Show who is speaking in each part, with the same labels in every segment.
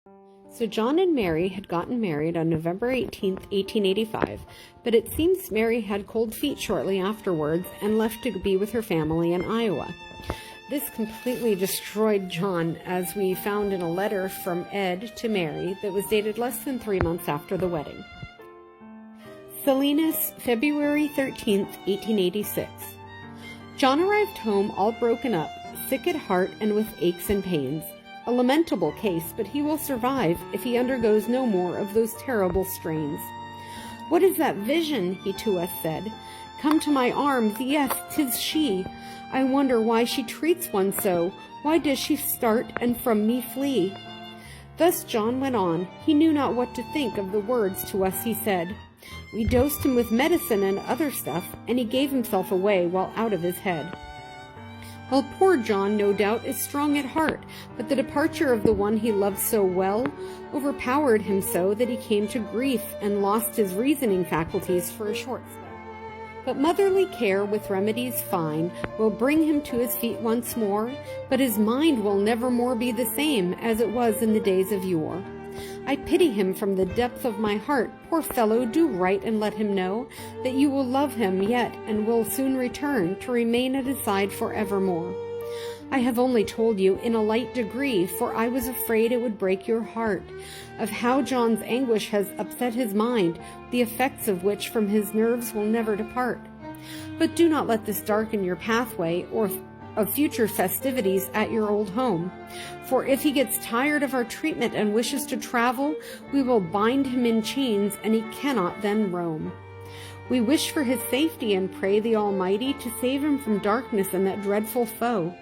Speaker 1: So John and Mary had gotten married on November 18th, 1885, but it seems Mary had cold feet shortly afterwards and left to be with her family in Iowa. This completely destroyed John, as we found in a letter from Ed to Mary that was dated less than 3 months after the wedding. Salinas, February 13th, 1886. John arrived home all broken up, sick at heart and with aches and pains. A lamentable case, but he will survive if he undergoes no more of those terrible strains. "What is that vision?" he to us said. "Come to my arms, yes, 'tis she. I wonder why she treats one so. Why does she start and from me flee?" Thus John went on. He knew not what to think of the words to us he said. We dosed him with medicine and other stuff, and he gave himself away while out of his head. Well, poor John, no doubt, is strong at heart, but the departure of the one he loved so well overpowered him so that he came to grief and lost his reasoning faculties for a short spell. But motherly care with remedies fine will bring him to his feet once more, but his mind will never more be the same as it was in the days of yore. I pity him from the depth of my heart. Poor fellow, do write and let him know that you will love him yet and will soon return to remain at his side forevermore. I have only told you in a light degree, for I was afraid it would break your heart, of how John's anguish has upset his mind, the effects of which from his nerves will never depart. But do not let this darken your pathway or of future festivities at your old home. For if he gets tired of our treatment and wishes to travel, we will bind him in chains, and he cannot then roam. We wish for his safety and pray the Almighty to save him from darkness and that dreadful foe,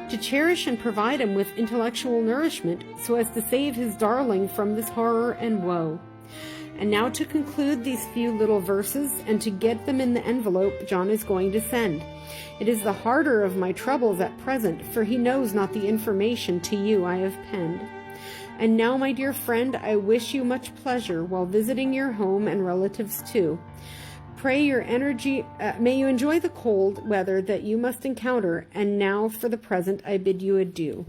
Speaker 1: to cherish and provide him with intellectual nourishment so as to save his darling from this horror and woe. And now to conclude these few little verses and to get them in the envelope John is going to send. It is the harder of my troubles at present, for he knows not the information to you I have penned. And now, my dear friend, I wish you much pleasure while visiting your home and relatives too. Pray your energy, may you enjoy the cold weather that you must encounter, and now for the present I bid you adieu.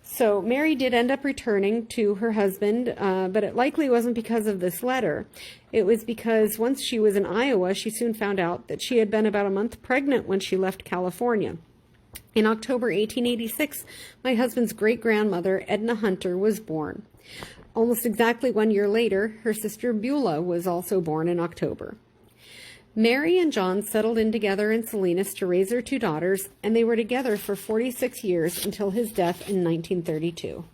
Speaker 1: So Mary did end up returning to her husband, but it likely wasn't because of this letter. It was because once she was in Iowa, she soon found out that she had been about a month pregnant when she left California. In October 1886, my husband's great-grandmother, Edna Hunter, was born. Almost exactly 1 year later, her sister Beulah was also born in October. Mary and John settled in together in Salinas to raise their 2 daughters, and they were together for 46 years until his death in 1932.